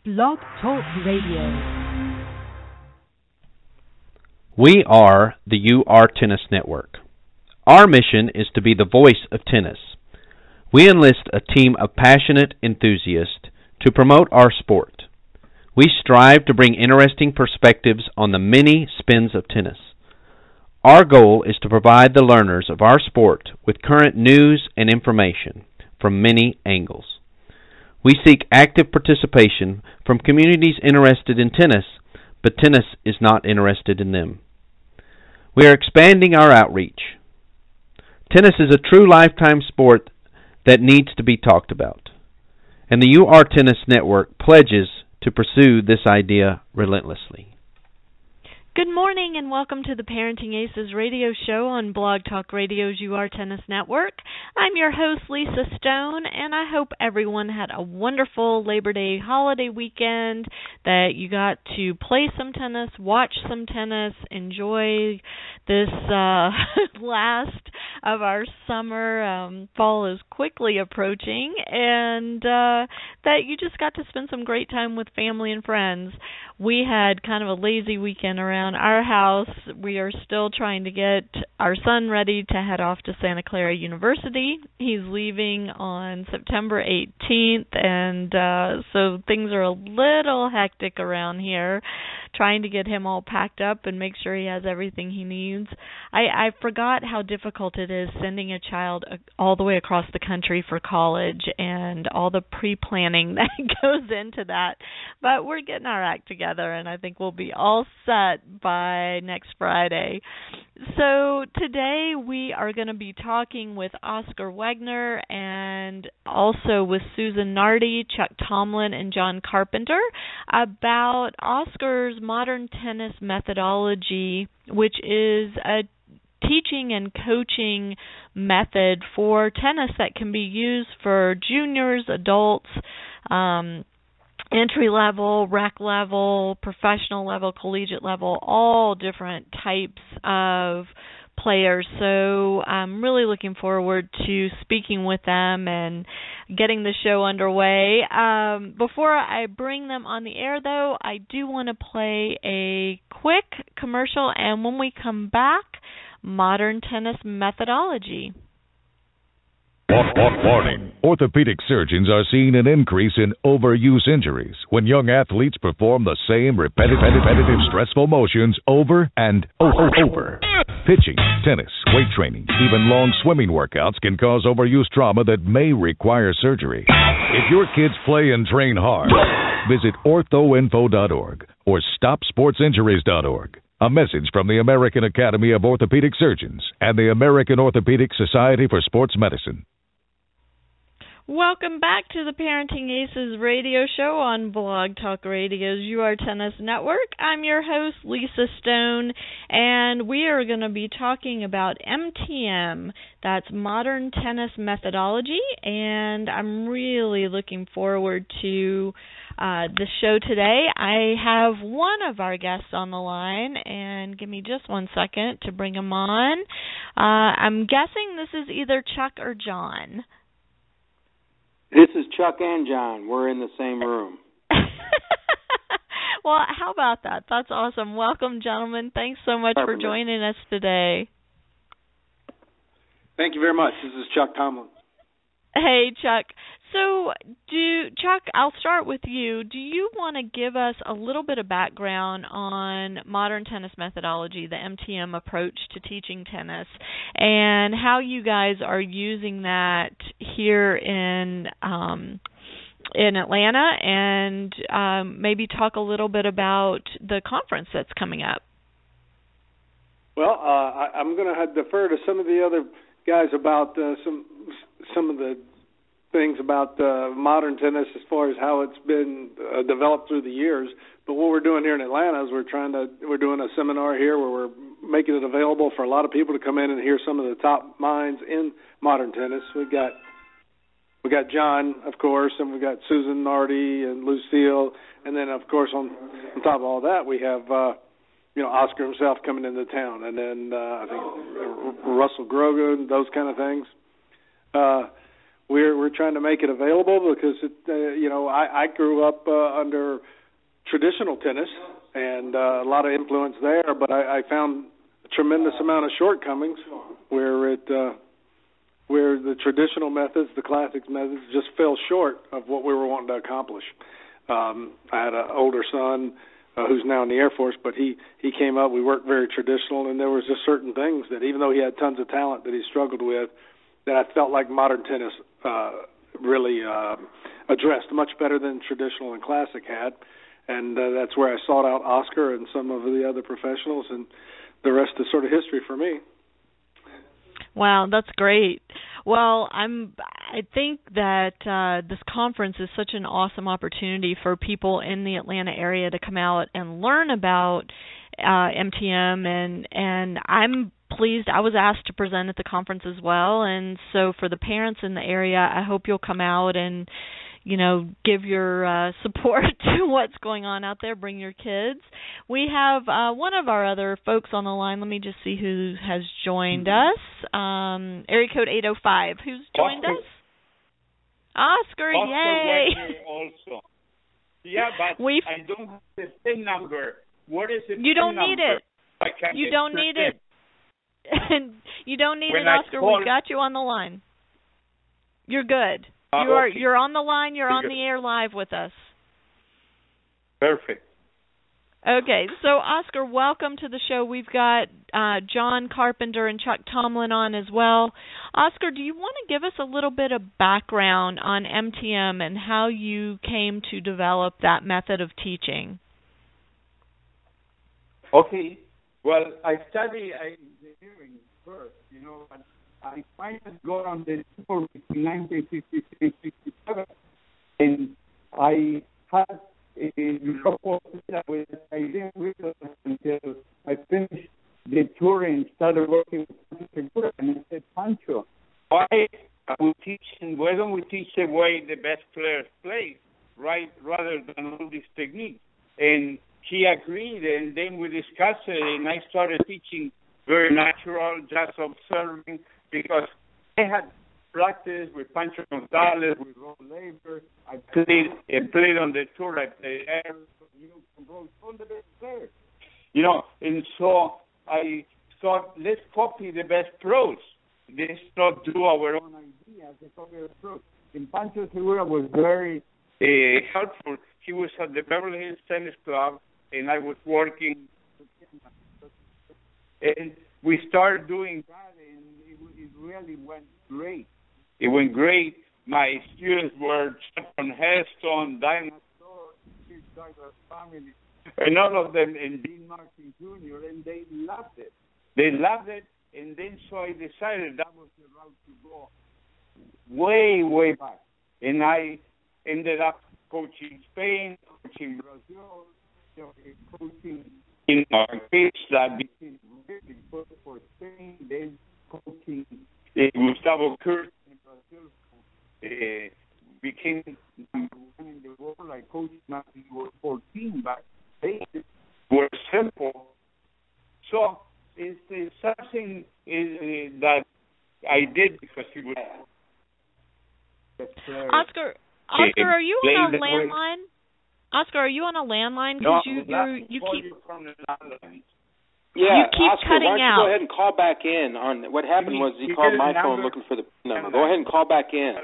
Blog Talk Radio. We are the UR Tennis Network. Our mission is to be the voice of tennis. We enlist a team of passionate enthusiasts to promote our sport. We strive to bring interesting perspectives on the many spins of tennis. Our goal is to provide the learners of our sport with current news and information from many angles. We seek active participation from communities interested in tennis, but tennis is not interested in them. We are expanding our outreach. Tennis is a true lifetime sport that needs to be talked about, and the UR Tennis Network pledges to pursue this idea relentlessly. Good morning and welcome to the Parenting Aces radio show on Blog Talk Radio's UR Tennis Network. I'm your host, Lisa Stone, and I hope everyone had a wonderful Labor Day holiday weekend, that you got to play some tennis, watch some tennis, enjoy this last of our summer. Fall is quickly approaching, and that you just got to spend some great time with family and friends. We had kind of a lazy weekend around our house. We are still trying to get our son ready to head off to Santa Clara University. He's leaving on September 18th, and so things are a little hectic around here, trying to get him all packed up and make sure he has everything he needs. I forgot how difficult it is sending a child all the way across the country for college and all the pre-planning that goes into that. But we're getting our act together, and I think we'll be all set by next Friday. So today we are going to be talking with Oscar Wegner and also with Susan Nardi, Chuck Tomlin, and John Carpenter about Oscar's modern tennis methodology, which is a teaching and coaching method for tennis that can be used for juniors, adults, entry level, rec level, professional level, collegiate level, all different types of players. So I'm really looking forward to speaking with them and getting the show underway. Before I bring them on the air, though, I do want to play a quick commercial, and when we come back, modern tennis methodology. Warning. Orthopedic surgeons are seeing an increase in overuse injuries when young athletes perform the same repetitive stressful motions over and over. Pitching, tennis, weight training, even long swimming workouts can cause overuse trauma that may require surgery. If your kids play and train hard, visit orthoinfo.org or stopsportsinjuries.org. A message from the American Academy of Orthopedic Surgeons and the American Orthopedic Society for Sports Medicine. Welcome back to the Parenting Aces radio show on Blog Talk Radio's UR Tennis Network. I'm your host, Lisa Stone, and we are going to be talking about MTM. That's Modern Tennis Methodology, and I'm really looking forward to the show today. I have one of our guests on the line, and give me just 1 second to bring him on. I'm guessing this is either Chuck or John. This is Chuck and John. We're in the same room. Well, how about that? That's awesome. Welcome, gentlemen. Thanks so much for joining us today. Thank you very much. This is Chuck Tomlin. Hey, Chuck. So, Chuck, I'll start with you. Do you want to give us a little bit of background on modern tennis methodology, the MTM approach to teaching tennis, and how you guys are using that here in Atlanta, and maybe talk a little bit about the conference that's coming up? Well, I'm going to defer to some of the other guys about some of the things about modern tennis as far as how it's been developed through the years. But what we're doing here in Atlanta is we're doing a seminar here where we're making it available for a lot of people to come in and hear some of the top minds in modern tennis. We got John, of course, and we got Susan Nardi and Lucille, and then of course on top of all that we have Oscar himself coming into town, and then I think Russell Grogan, those kind of things. we're trying to make it available because I grew up under traditional tennis and a lot of influence there, but I found a tremendous amount of shortcomings where the traditional methods, the classic methods, just fell short of what we were wanting to accomplish. I had an older son who's now in the Air Force, but he came up. We worked very traditional, and there was just certain things that, even though he had tons of talent that he struggled with, that I felt like modern tennis really addressed much better than traditional and classic had. And that's where I sought out Oscar and some of the other professionals, and the rest is sort of history for me. Wow, that's great. Well, I think that this conference is such an awesome opportunity for people in the Atlanta area to come out and learn about MTM, and I'm pleased. I was asked to present at the conference as well, and so for the parents in the area, I hope you'll come out and give your support to what's going on out there. Bring your kids. We have one of our other folks on the line. Let me just see who has joined us. Area code 805. Who's joined us? Oscar, yay! Wegner also. Yeah, but I don't have the same number. What is it? You don't need it. You don't need it. You don't need it, Oscar. We've got you on the line. You're good. You're on the line. You're on the air live with us. Perfect. Okay, so Oscar, welcome to the show. We've got John Carpenter and Chuck Tomlin on as well. Oscar, do you want to give us a little bit of background on MTM and how you came to develop that method of teaching? Okay. Well, I studied engineering first, and I finally got on the tour between 1966 and 1967, and I had a couple with I didn't realize until I finished the tour and started working with Pancho, and I said, Pancho, why don't we teach the way the best players play, right, rather than all these techniques? And he agreed, and then we discussed it, and I started teaching very natural, just observing, because I had practice with Pancho Gonzalez, with Ron Laver. I played on the tour. I played air, all the best players. And so I thought, let's copy the best pros. Let's not do our own ideas. Let's copy the pros. And Pancho Segura was very helpful. He was at the Beverly Hills Tennis Club, and I was working with him. And we started doing that, and it really went great. It went great. My students were John Heston, Dinosaur, Douglas family, and all of them, and Dean Martin Jr., and they loved it. And then so I decided that was the route to go way, way back. And I ended up coaching Spain, coaching Brazil, coaching in our case that became really good for Spain, then coaching Gustavo Kurz in Brazil, became number one in the world. I coached when he was 14, but they were simple. So it's something that I did because he was. Oscar, are you on a landline? Oscar, are you on a landline? No, you keep from the landline. Yeah, you keep Oscar, cutting why don't you go ahead and call back in? On what happened was he called my phone looking for the number. Go ahead and call back in.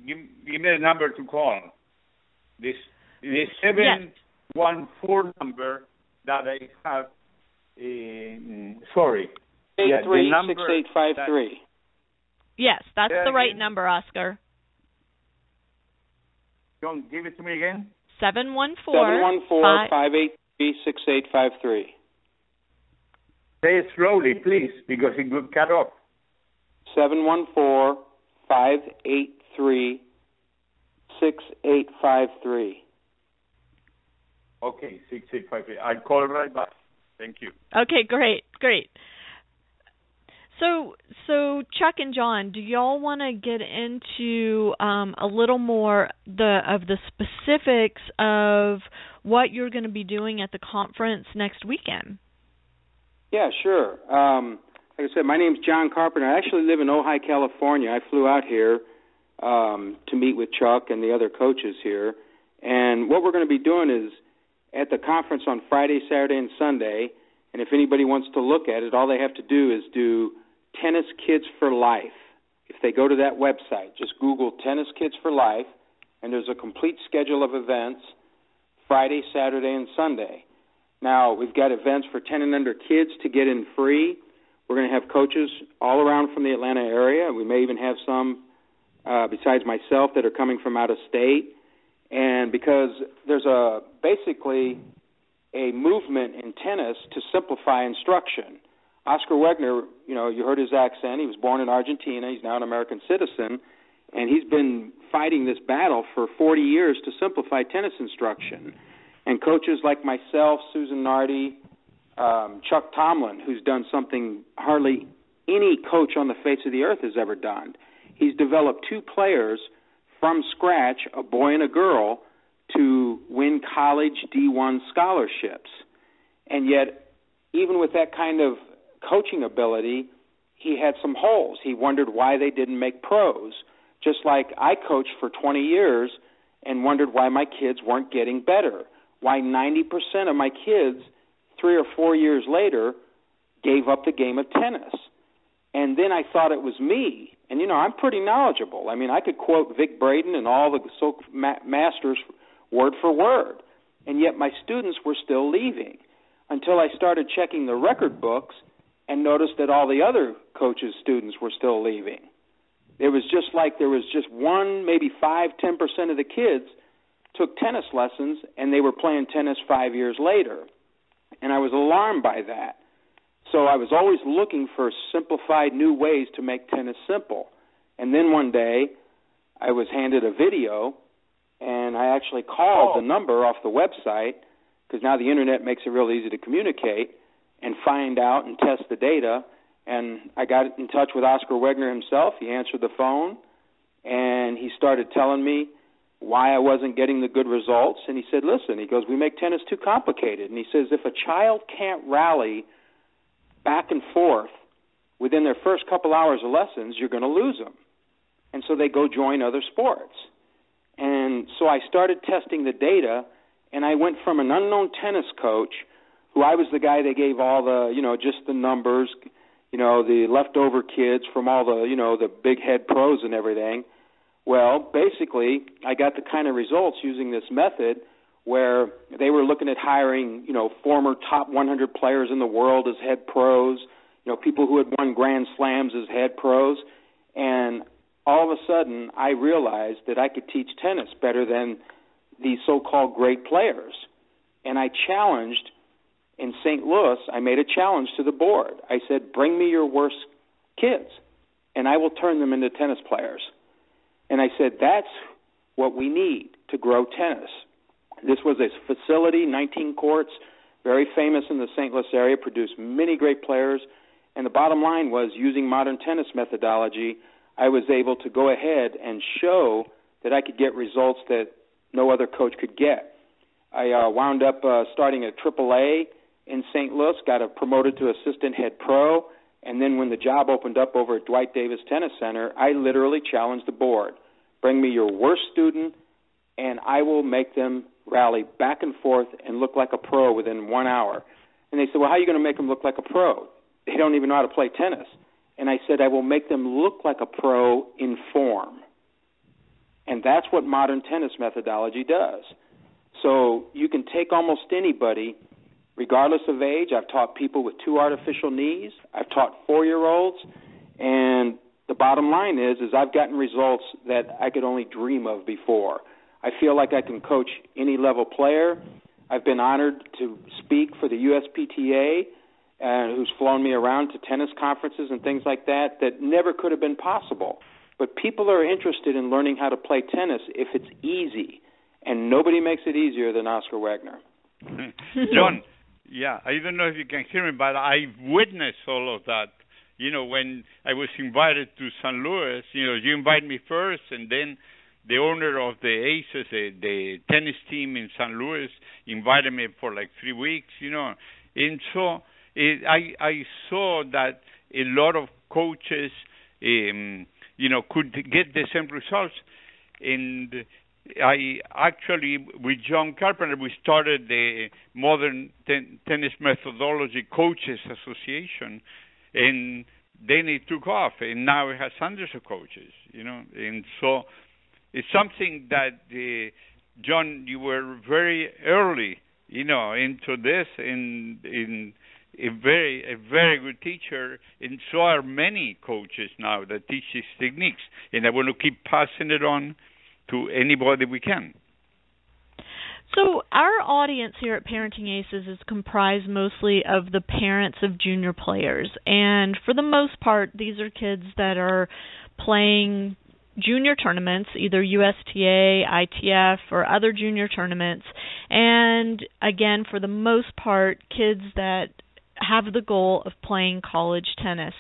Give me the number to call. The 714 number that I have. Sorry. 836853. Yes, that's the right number, Oscar. Don't give it to me again. 714-583-6853. 714-583-6853. Say it slowly, please, because it will cut off. 714-583-6853. Okay, 6853. I'll call right back. Thank you. Okay, great. So Chuck and John, do y'all want to get into a little more of the specifics of what you're going to be doing at the conference next weekend? Yeah, sure. Like I said, my name's John Carpenter. I actually live in Ojai, California. I flew out here to meet with Chuck and the other coaches here. And what we're going to be doing is at the conference on Friday, Saturday, and Sunday, and if anybody wants to look at it, all they have to do is do Tennis Kids for Life. If they go to that website, just Google Tennis Kids for Life, and there's a complete schedule of events Friday, Saturday, and Sunday. Now, we've got events for 10 and under kids to get in free. We're going to have coaches all around from the Atlanta area. We may even have some, besides myself, that are coming from out of state. And because there's basically a movement in tennis to simplify instruction. Oscar Wegner, you heard his accent. He was born in Argentina. He's now an American citizen. And he's been fighting this battle for 40 years to simplify tennis instruction. And coaches like myself, Susan Nardi, Chuck Tomlin, who's done something hardly any coach on the face of the earth has ever done. He's developed two players from scratch, a boy and a girl, to win college D1 scholarships. And yet, even with that kind of coaching ability, he had some holes. He wondered why they didn't make pros. Just like I coached for 20 years and wondered why my kids weren't getting better, why 90% of my kids 3 or 4 years later gave up the game of tennis. And then I thought it was me. And, I'm pretty knowledgeable. I mean, I could quote Vic Braden and all the masters word for word. And yet my students were still leaving until I started checking the record books and noticed that all the other coaches' students were still leaving. It was just like there was just 1, maybe 5, 10% of the kids took tennis lessons, and they were playing tennis 5 years later. And I was alarmed by that. So I was always looking for simplified new ways to make tennis simple. And then one day I was handed a video, and I actually called the number off the website, because now the Internet makes it real easy to communicate and find out and test the data. And I got in touch with Oscar Wegner himself. He answered the phone, and he started telling me why I wasn't getting the good results. And he said, listen, he goes, we make tennis too complicated. And he says, if a child can't rally back and forth within their first couple hours of lessons, you're going to lose them. And so they go join other sports. And so I started testing the data, and I went from an unknown tennis coach, who I was the guy that gave all the, just the numbers, the leftover kids from all the, the big head pros and everything. Well, basically, I got the kind of results using this method where they were looking at hiring, former top 100 players in the world as head pros, people who had won Grand Slams as head pros. And all of a sudden, I realized that I could teach tennis better than these so-called great players. And I challenged, in St. Louis, I made a challenge to the board. I said, bring me your worst kids, and I will turn them into tennis players. And I said, that's what we need to grow tennis. This was a facility, 19 courts, very famous in the St. Louis area, produced many great players. And the bottom line was, using modern tennis methodology, I was able to go ahead and show that I could get results that no other coach could get. I wound up starting at AAA in St. Louis, got promoted to assistant head pro, and then when the job opened up over at Dwight Davis Tennis Center, I literally challenged the board. Bring me your worst student, and I will make them rally back and forth and look like a pro within 1 hour. And they said, well, how are you going to make them look like a pro? They don't even know how to play tennis. And I said, I will make them look like a pro in form. And that's what modern tennis methodology does. So you can take almost anybody, regardless of age. I've taught people with 2 artificial knees. I've taught 4-year-olds. And the bottom line is I've gotten results that I could only dream of before. I feel like I can coach any level player. I've been honored to speak for the USPTA, who's flown me around to tennis conferences and things like that never could have been possible. But people are interested in learning how to play tennis if it's easy, and nobody makes it easier than Oscar Wegner. John, yeah, I don't know if you can hear me, but I witnessed all of that. When I was invited to St. Louis, you invited me first, and then the owner of the Aces, the tennis team in St. Louis, invited me for like 3 weeks, And so I saw that a lot of coaches, could get the same results. And I actually, with John Carpenter, we started the Modern Tennis Methodology Coaches Association, and then it took off, and now it has hundreds of coaches, and so it's something that, John, you were very early, into this, and a very good teacher, and so are many coaches now that teach these techniques, and I want to keep passing it on to anybody we can. So our audience here at Parenting Aces is comprised mostly of the parents of junior players, and for the most part, these are kids that are playing junior tournaments, either USTA, ITF, or other junior tournaments, and again, for the most part, kids that have the goal of playing college tennis.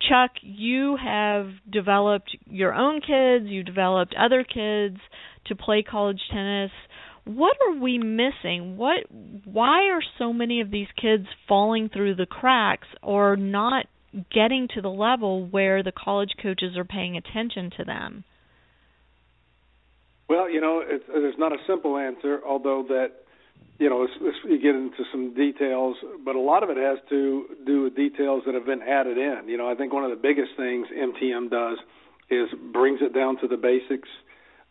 Chuck, you have developed your own kids, you developed other kids to play college tennis. What are we missing? Why are so many of these kids falling through the cracks or not getting to the level where the college coaches are paying attention to them? Well, there's not a simple answer, although that, you get into some details, but a lot of it has to do with details that have been added in. I think one of the biggest things MTM does is brings it down to the basics,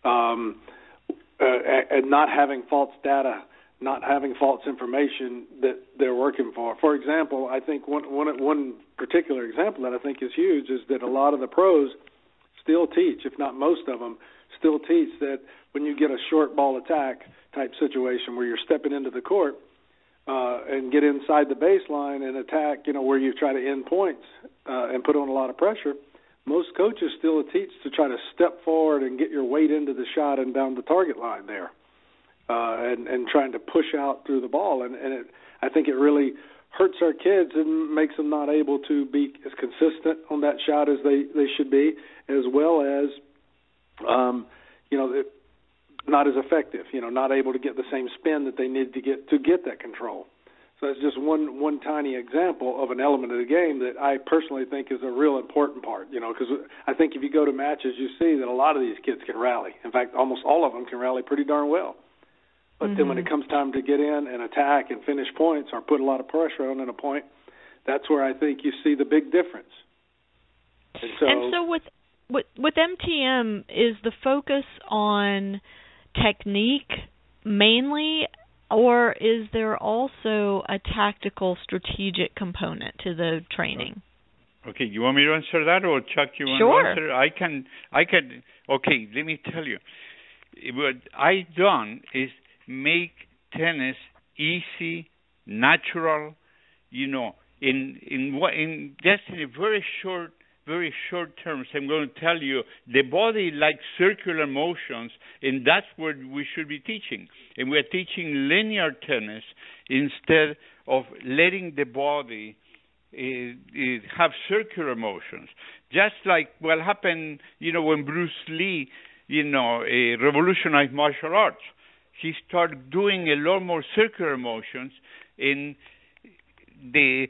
and not having false data, not having false information that they're working for. For example, I think one particular example that I think is huge is that a lot of the pros still teach, if not most of them, still teach that when you get a short ball attack type situation where you're stepping into the court and get inside the baseline and attack, where you try to end points and put on a lot of pressure, most coaches still teach to try to step forward and get your weight into the shot and down the target line there, and trying to push out through the ball. And I think it really hurts our kids and makes them not able to be as consistent on that shot as they should be, as well as, not as effective, not able to get the same spin that they need to get that control. So that's just one tiny example of an element of the game that I personally think is a real important part, because I think if you go to matches, you see that a lot of these kids can rally. In fact, almost all of them can rally pretty darn well. But then when it comes time to get in and attack and finish points or put a lot of pressure on in a point, that's where I think you see the big difference. And so with MTM, is the focus on technique mainly, or is there also a tactical, strategic component to the training? Okay, you want me to answer that, or Chuck, you want Sure. to answer? I can. Okay, let me tell you. What I've done is make tennis easy, natural. In just in a very short terms, I'm going to tell you the body likes circular motions, and that's what we should be teaching. And we're teaching linear tennis instead of letting the body have circular motions. Just like what happened, when Bruce Lee, revolutionized martial arts. He started doing a lot more circular motions, and the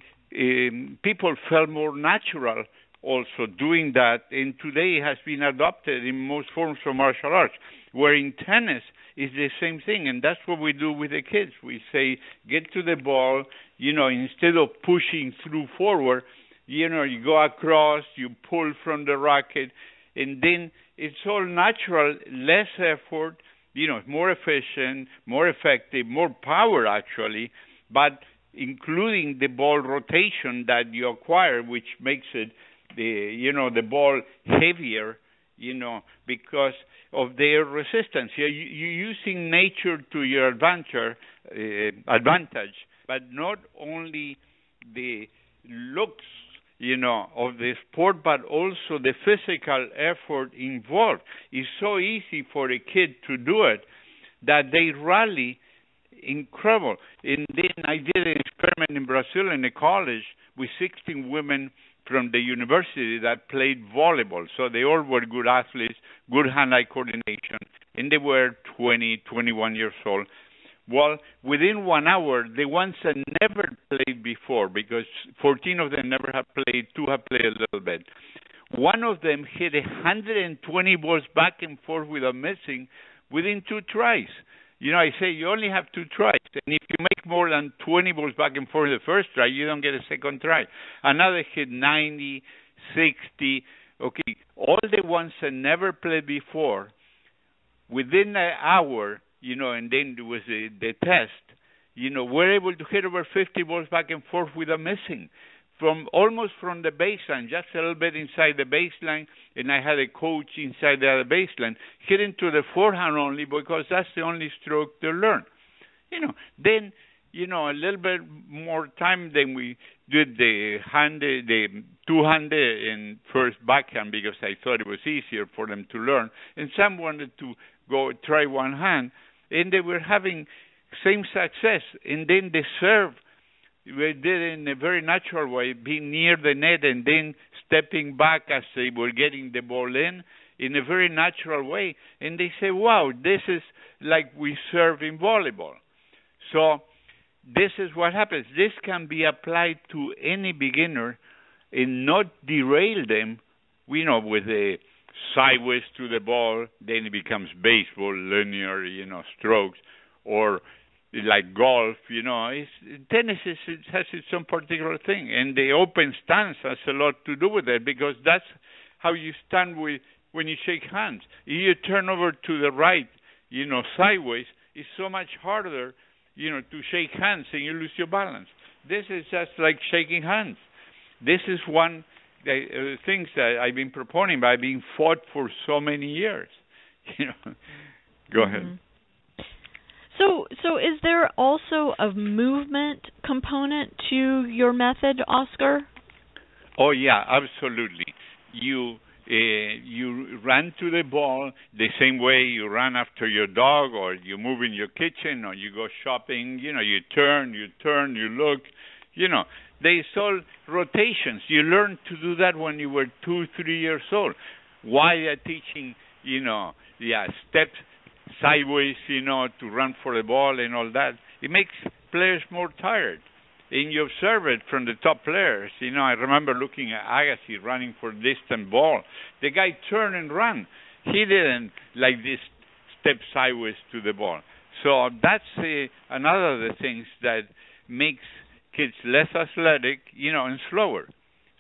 people felt more natural also doing that, and today it has been adopted in most forms of martial arts, where in tennis is the same thing, and that's what we do with the kids. We say, get to the ball, instead of pushing through forward, you go across, you pull from the racket, and then it's all natural, less effort, more efficient, more effective, more power actually, but including the ball rotation that you acquire, which makes it the ball heavier, because of their resistance. You're using nature to your advantage, but not only the looks, of the sport, but also the physical effort involved. It's so easy for a kid to do it that they rally incredible. And then I did an experiment in Brazil in a college with 16 women from the university that played volleyball. So they all were good athletes, good hand-eye coordination, and they were 20, 21 years old. Well, within 1 hour, the ones that never played before, because 14 of them never have played, 2 have played a little bit. One of them hit 120 balls back and forth without missing within 2 tries. You know, I say you only have 2 tries, and if you make more than 20 balls back and forth the first try, you don't get a second try. Another hit 90, 60. Okay, all the ones that never played before, within an hour, you know, and then there was the test, you know, we're able to hit over 50 balls back and forth without missing. Almost from the baseline, just a little bit inside the baseline, and I had a coach inside the other baseline, hitting to the forehand only because that's the only stroke to learn. You know, then, you know, a little bit more time than we did the two-handed and first backhand because I thought it was easier for them to learn, and some wanted to go try one hand, and they were having same success, and then the serve, we did it in a very natural way, being near the net and then stepping back as they were getting the ball in a very natural way. And they say, wow, this is like we serve in volleyball. So this is what happens. This can be applied to any beginner and not derail them, you know, with a sideways to the ball, then it becomes baseball, linear, you know, strokes, or like golf, you know, tennis has its own particular thing, and the open stance has a lot to do with it because that's how you stand when you shake hands. If you turn over to the right, you know, sideways, it's so much harder, you know, to shake hands and you lose your balance. This is just like shaking hands. This is one things that I've been proponing, but I've been fought for so many years. You know, go ahead. So is there also a movement component to your method, Oscar? Oh yeah, absolutely. You run to the ball the same way you run after your dog, or you move in your kitchen, or you go shopping. You know, you turn, you look. You know, there's all rotations. You learn to do that when you were 2, 3 years old. Why they're teaching, you know, steps sideways, you know, to run for the ball and all that. It makes players more tired. And you observe it from the top players. You know, I remember looking at Agassi running for distant ball. The guy turned and ran. He didn't like this step sideways to the ball. So that's another of the things that makes kids less athletic, you know, and slower.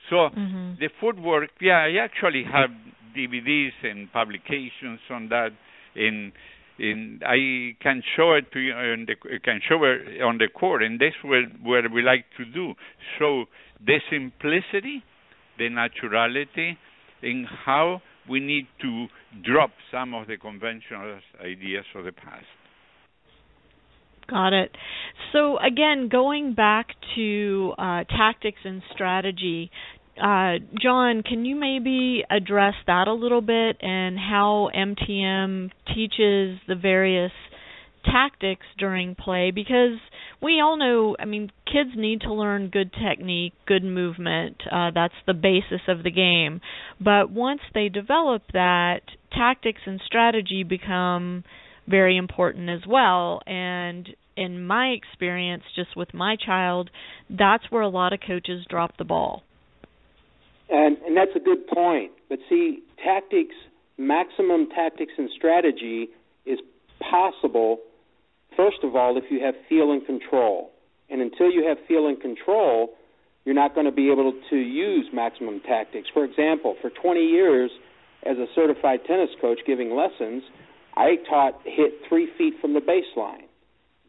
So the footwork, I actually have DVDs and publications on that, and I can show it to you, and can show it on the court, and that's what we like to do. Show the simplicity, the naturality, and how we need to drop some of the conventional ideas of the past. Got it. So again, going back to tactics and strategy, John, can you maybe address that a little bit and how MTM teaches the various tactics during play? Because we all know, I mean, kids need to learn good technique, good movement. That's the basis of the game. But once they develop that, tactics and strategy become very important as well. And in my experience, just with my child, that's where a lot of coaches drop the ball. And that's a good point. But see, tactics, maximum tactics and strategy is possible, first of all, if you have feel and control. And until you have feel and control, you're not going to be able to use maximum tactics. For example, for 20 years as a certified tennis coach giving lessons, I taught hit 3 feet from the baseline.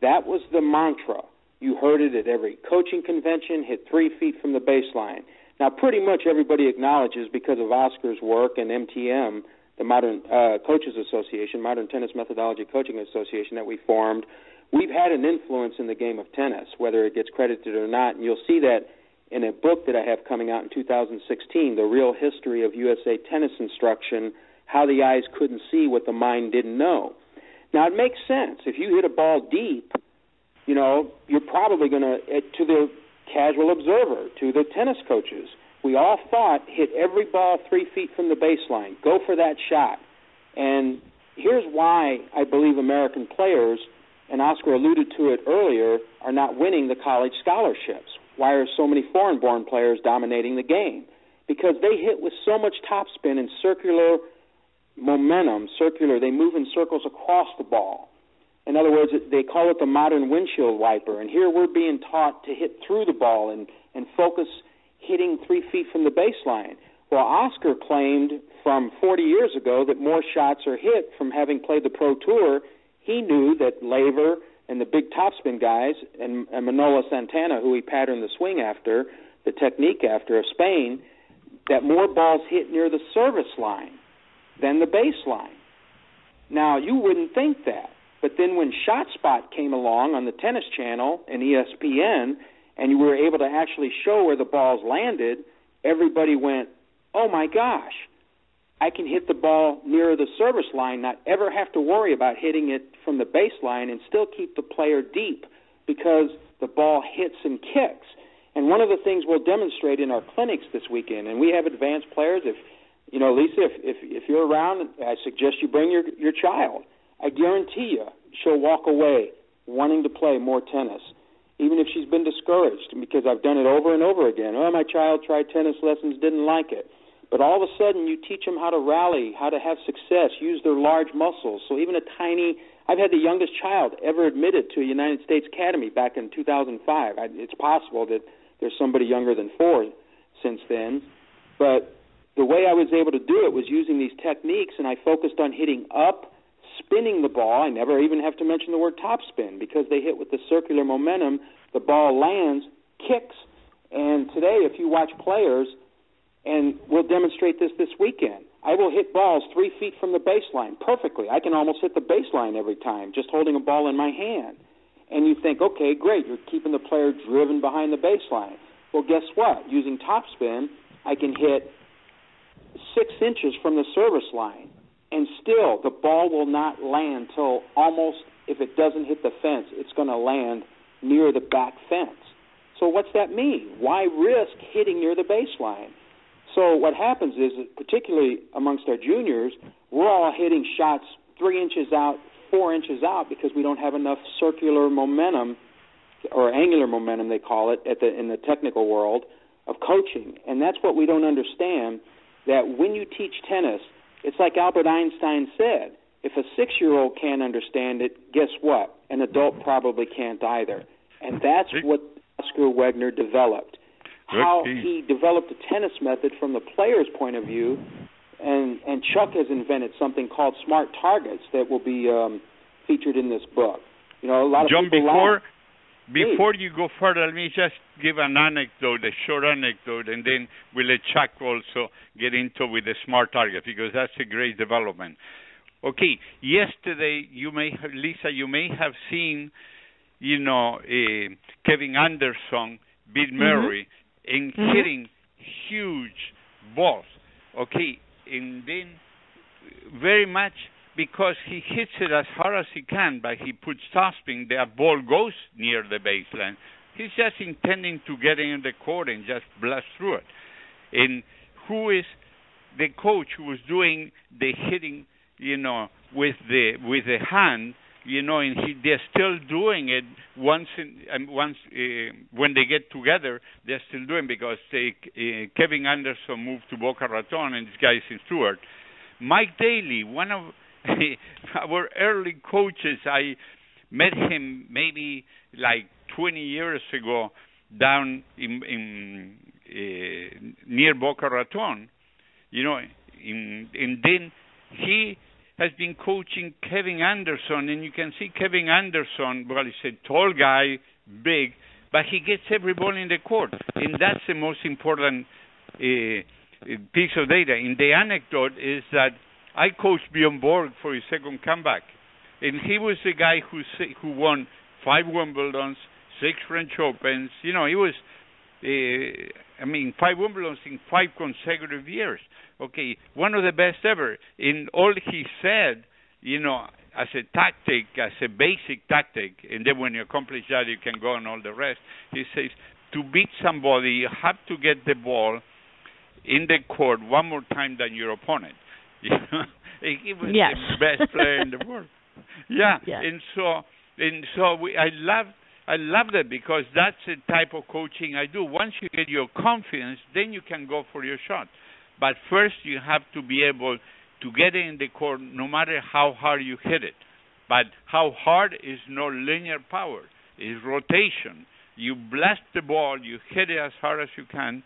That was the mantra. You heard it at every coaching convention, hit 3 feet from the baseline. Now, pretty much everybody acknowledges, because of Oscar's work and MTM, the Modern Coaches Association, Modern Tennis Methodology Coaching Association that we formed, we've had an influence in the game of tennis, whether it gets credited or not. And you'll see that in a book that I have coming out in 2016, The Real History of USA Tennis Instruction, How the Eyes Couldn't See What the Mind Didn't Know. Now, it makes sense. If you hit a ball deep, you know, you're probably going to the casual observer, to the tennis coaches, we all thought hit every ball 3 feet from the baseline. Go for that shot. And here's why I believe American players and Oscar alluded to it earlier, are not winning the college scholarships. Why are so many foreign-born players dominating the game? Because they hit with so much topspin and circular momentum, they move in circles across the ball. In other words, they call it the modern windshield wiper, and here we're being taught to hit through the ball and focus hitting 3 feet from the baseline. Well, Oscar claimed from 40 years ago that more shots are hit from having played the Pro Tour. He knew that Laver and the big topspin guys and Manolo Santana, who he patterned the swing after, the technique after of Spain, that more balls hit near the service line than the baseline. Now, you wouldn't think that. But then when ShotSpot came along on the Tennis Channel and ESPN, and you were able to actually show where the balls landed, everybody went, oh, my gosh, I can hit the ball near the service line, not ever have to worry about hitting it from the baseline and still keep the player deep because the ball hits and kicks. And one of the things we'll demonstrate in our clinics this weekend, and we have advanced players, Lisa, if you're around, I suggest you bring your child. I guarantee you she'll walk away wanting to play more tennis, even if she's been discouraged, because I've done it over and over again. Oh, my child tried tennis lessons, didn't like it. But all of a sudden you teach them how to rally, how to have success, use their large muscles. So even I've had the youngest child ever admitted to a United States Academy back in 2005. It's possible that there's somebody younger than 4 since then. But the way I was able to do it was using these techniques, and I focused on hitting up, spinning the ball. I never even have to mention the word topspin because they hit with the circular momentum. The ball lands, kicks, and today if you watch players, and we'll demonstrate this weekend, I will hit balls 3 feet from the baseline perfectly. I can almost hit the baseline every time just holding a ball in my hand. And you think, okay, great, you're keeping the player driven behind the baseline. Well, guess what? Using topspin, I can hit 6 inches from the service line. And still, the ball will not land till almost, if it doesn't hit the fence, it's going to land near the back fence. So what's that mean? Why risk hitting near the baseline? So what happens is, particularly amongst our juniors, we're all hitting shots 3 inches out, 4 inches out, because we don't have enough circular momentum, or angular momentum they call it in the technical world, of coaching. And that's what we don't understand, that when you teach tennis, it's like Albert Einstein said, if a 6-year-old can't understand it, guess what? An adult probably can't either. And that's what Oscar Wegner developed. How he developed a tennis method from the player's point of view, and Chuck has invented something called smart targets that will be featured in this book. A lot of John, people before you go further, let me just give an anecdote, a short anecdote, and then we'll let Chuck also get into with the smart target, because that's a great development. Okay, yesterday, Lisa, you may have seen, Kevin Anderson beat Murray in hitting huge balls. Okay, and then very much because he hits it as hard as he can, but he puts topspin, the ball goes near the baseline. He's just intending to get in the court and just blast through it. And who is the coach who was doing the hitting, with the hand, and they're still doing it once when they get together, they're still doing it because Kevin Anderson moved to Boca Raton and this guy is in Stewart. Mike Daly, one of our early coaches, I met him maybe like 20 years ago down in near Boca Raton, and then he has been coaching Kevin Anderson, and you can see Kevin Anderson, well, he's a tall guy, big, but he gets every ball in the court, and that's the most important piece of data. And the anecdote is that I coached Bjorn Borg for his second comeback, and he was the guy who won 5 Wimbledons, 6 French Opens. He was, 5 Wimbledons in 5 consecutive years. Okay, one of the best ever. In all he said, as a tactic, as a basic tactic, and then when you accomplish that, you can go on all the rest. He says, to beat somebody, you have to get the ball in the court one more time than your opponent. He was the best player in the world. Yeah, and so And so I love that because that's the type of coaching I do. Once you get your confidence, then you can go for your shot. But first you have to be able to get it in the court no matter how hard you hit it. But how hard is no linear power. It's rotation. You blast the ball, you hit it as hard as you can,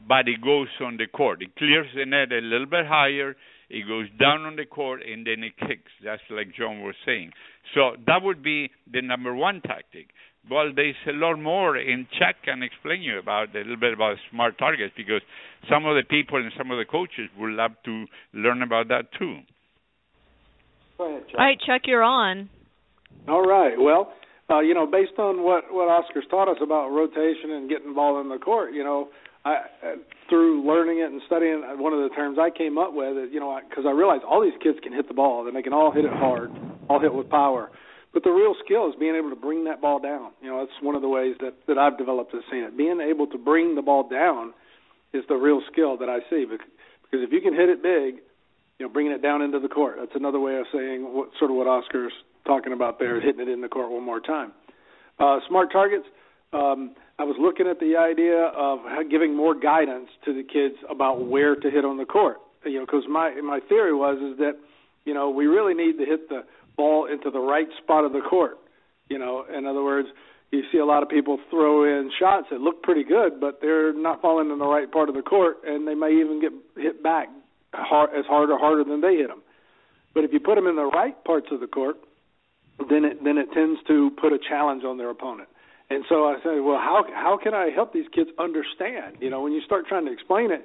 but it goes on the court. It clears the net a little bit higher, it goes down on the court, and then it kicks. That's like John was saying. So that would be the number one tactic. Well, there's a lot more, and Chuck can explain you a little bit about smart targets, because some of the people and some of the coaches would love to learn about that too. Go ahead, Chuck. All right, Chuck, you're on. All right. Well, based on what Oscar's taught us about rotation and getting the ball in the court, through learning it and studying, one of the terms I came up with is, because I realized all these kids can hit the ball, and they can all hit it hard, all hit with power. But the real skill is being able to bring that ball down. That's one of the ways that I've developed as seeing it. Being able to bring the ball down is the real skill that I see. Because if you can hit it big, bringing it down into the court, that's another way of saying what Oscar's talking about there, hitting it in the court one more time. Smart targets, I was looking at the idea of giving more guidance to the kids about where to hit on the court. Because my theory is that, we really need to hit the ball into the right spot of the court. In other words, you see a lot of people throw in shots that look pretty good, but they're not falling in the right part of the court, and they may even get hit back as hard or harder than they hit them. But if you put them in the right parts of the court, then it tends to put a challenge on their opponent. And so I say, well, how can I help these kids understand? When you start trying to explain it,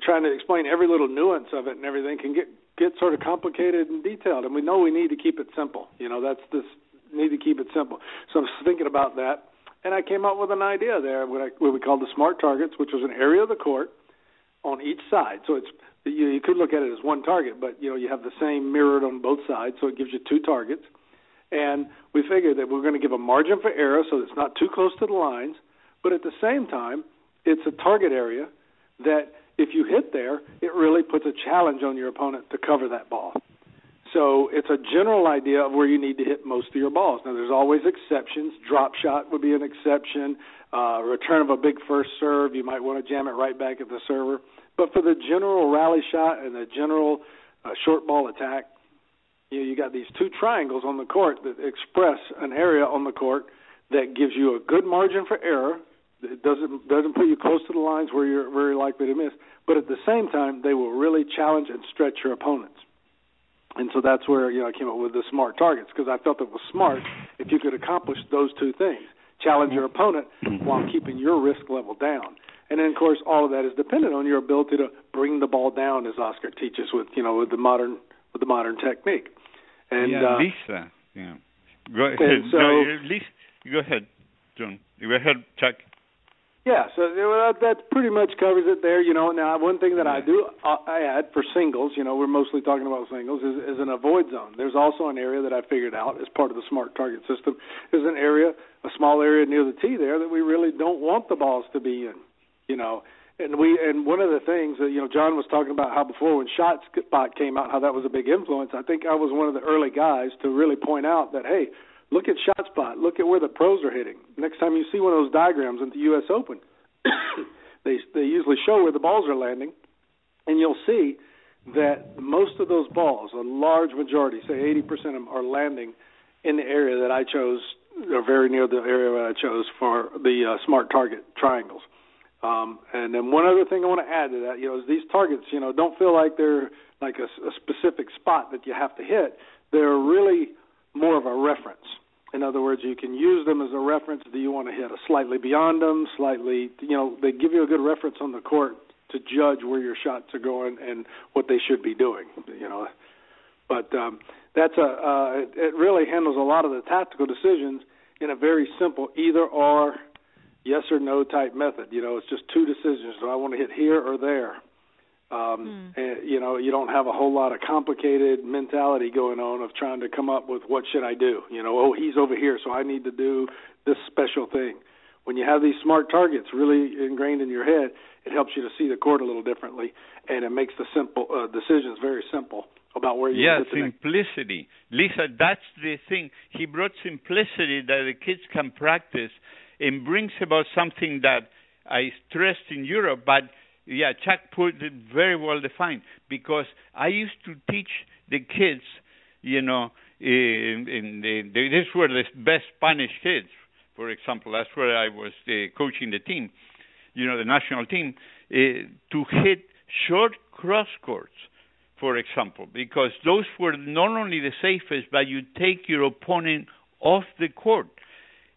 trying to explain every little nuance of it and everything can get sort of complicated and detailed. And we know we need to keep it simple. Need to keep it simple. So I was thinking about that, and I came up with an idea there, what we called the smart targets, which was an area of the court on each side. So you could look at it as one target, but you have the same mirrored on both sides, so it gives you two targets. And we figured that we're going to give a margin for error so it's not too close to the lines, but at the same time, it's a target area that if you hit there, it really puts a challenge on your opponent to cover that ball. So it's a general idea of where you need to hit most of your balls. Now, there's always exceptions. Drop shot would be an exception. Return of a big first serve, you might want to jam it right back at the server. But for the general rally shot and the general short ball attack, you got these two triangles on the court that express an area on the court that gives you a good margin for error. It doesn't put you close to the lines where you're very likely to miss, but at the same time, they will really challenge and stretch your opponents. And so that's where I came up with the smart targets, because I felt it was smart if you could accomplish those two things: challenge your opponent while keeping your risk level down. And then, of course, all of that is dependent on your ability to bring the ball down, as Oscar teaches with the modern technique. And Lisa. Yeah. Go ahead. Go ahead, John. Go ahead, Chuck. Yeah, so that pretty much covers it there. Now one thing that I add for singles, we're mostly talking about singles, is an avoid zone. There's also an area that I figured out as part of the smart target system, is a small area near the tee there that we really don't want the balls to be in. And one of the things that John was talking about, how before when ShotSpot came out, how that was a big influence. I think I was one of the early guys to really point out that, hey, look at ShotSpot. Look at where the pros are hitting. Next time you see one of those diagrams at the U.S. Open, they usually show where the balls are landing, and you'll see that most of those balls, a large majority, say 80% of them, are landing in the area that I chose, or very near the area that I chose for the smart target triangles. And then one other thing I want to add to that, is these targets, don't feel like they're like a specific spot that you have to hit. They're really more of a reference. In other words, you can use them as a reference. Do you want to hit a slightly beyond them, slightly, they give you a good reference on the court to judge where your shots are going and what they should be doing, But that's it really handles a lot of the tactical decisions in a very simple either-or, yes or no type method. It's just two decisions. Do I want to hit here or there? And, you don't have a whole lot of complicated mentality going on of trying to come up with what should I do. He's over here, so I need to do this special thing. when you have these smart targets really ingrained in your head, it helps you to see the court a little differently, and it makes the simple decisions very simple about where you hit the simplicity. Lisa, that's the thing. He brought simplicity that the kids can practice and brings about something that I stressed in Europe, but Chuck put it very well defined, because I used to teach the kids, these were the best Spanish kids, for example. That's where I was coaching the team, the national team, to hit short cross courts, for example, because those were not only the safest, but you take your opponent off the court.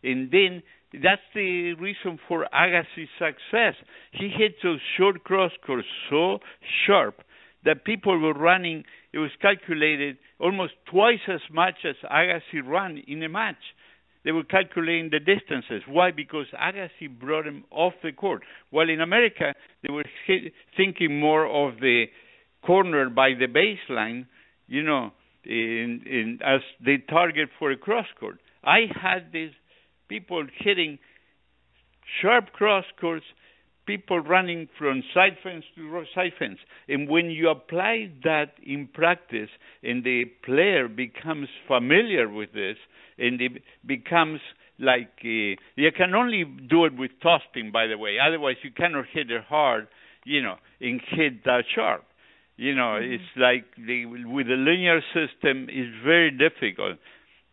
And then that's the reason for Agassi's success. He hit those short cross courts so sharp that people were running, it was calculated, almost twice as much as Agassi ran in a match. They were calculating the distances. Why? Because Agassi brought him off the court. While in America, they were thinking more of the corner by the baseline, as the target for a cross court. I had these people hitting sharp cross courts, people running from side fence to side fence. And when you apply that in practice and the player becomes familiar with this, and it becomes like, you can only do it with toss spin, by the way. Otherwise, you cannot hit it hard, and hit that sharp. It's like with the linear system, it's very difficult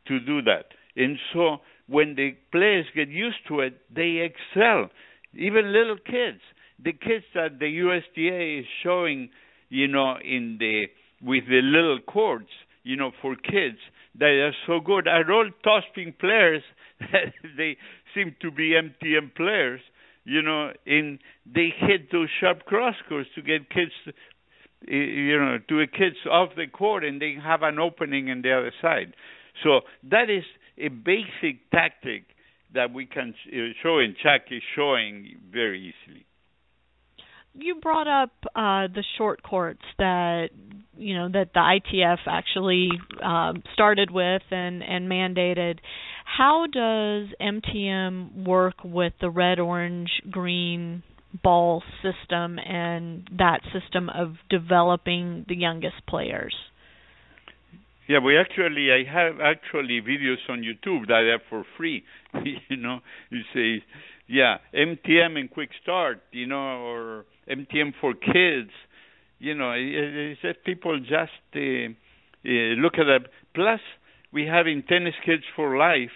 to do that. And so when the players get used to it, they excel. Even little kids, the kids that the USDA is showing, with the little courts, for kids, that are so good, are all toss-spin players. They seem to be MTM players, and they hit those sharp cross courts to get kids, to get kids off the court, and they have an opening on the other side. So that is a basic tactic that we can show, and Chuck is showing very easily. You brought up the short courts that that the ITF actually started with and mandated. How does MTM work with the red, orange, green ball system and that system of developing the youngest players? Yeah, I have videos on YouTube that are for free. You say, MTM and Quick Start, or MTM for kids. It's that people just look at that. Plus, we have in Tennis Kids for Life,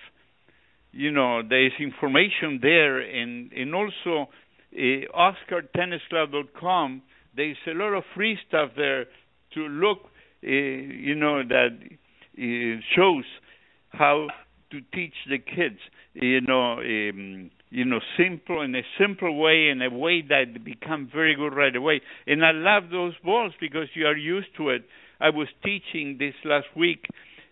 there is information there, and also OscarTennisClub.com, there's a lot of free stuff there to look, that shows how to teach the kids, simple, in a simple way, in a way that become very good right away. And I love those balls because you are used to it. I was teaching this last week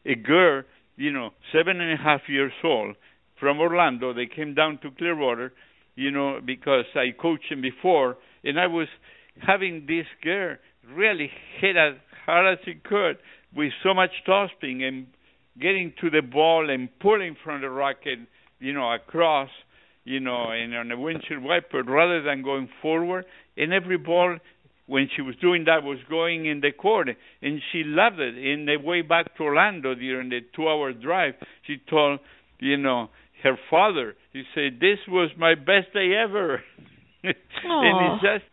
a girl, 7.5 years old, from Orlando. They came down to Clearwater, because I coached them before, and I was having this girl really hit as hard as she could with so much tossing and getting to the ball and pulling from the racket, across, and on a windshield wiper rather than going forward. And every ball, when she was doing that, was going in the court. And she loved it. In the way back to Orlando during the 2-hour drive, she told, her father, he said, "This was my best day ever." And it's just,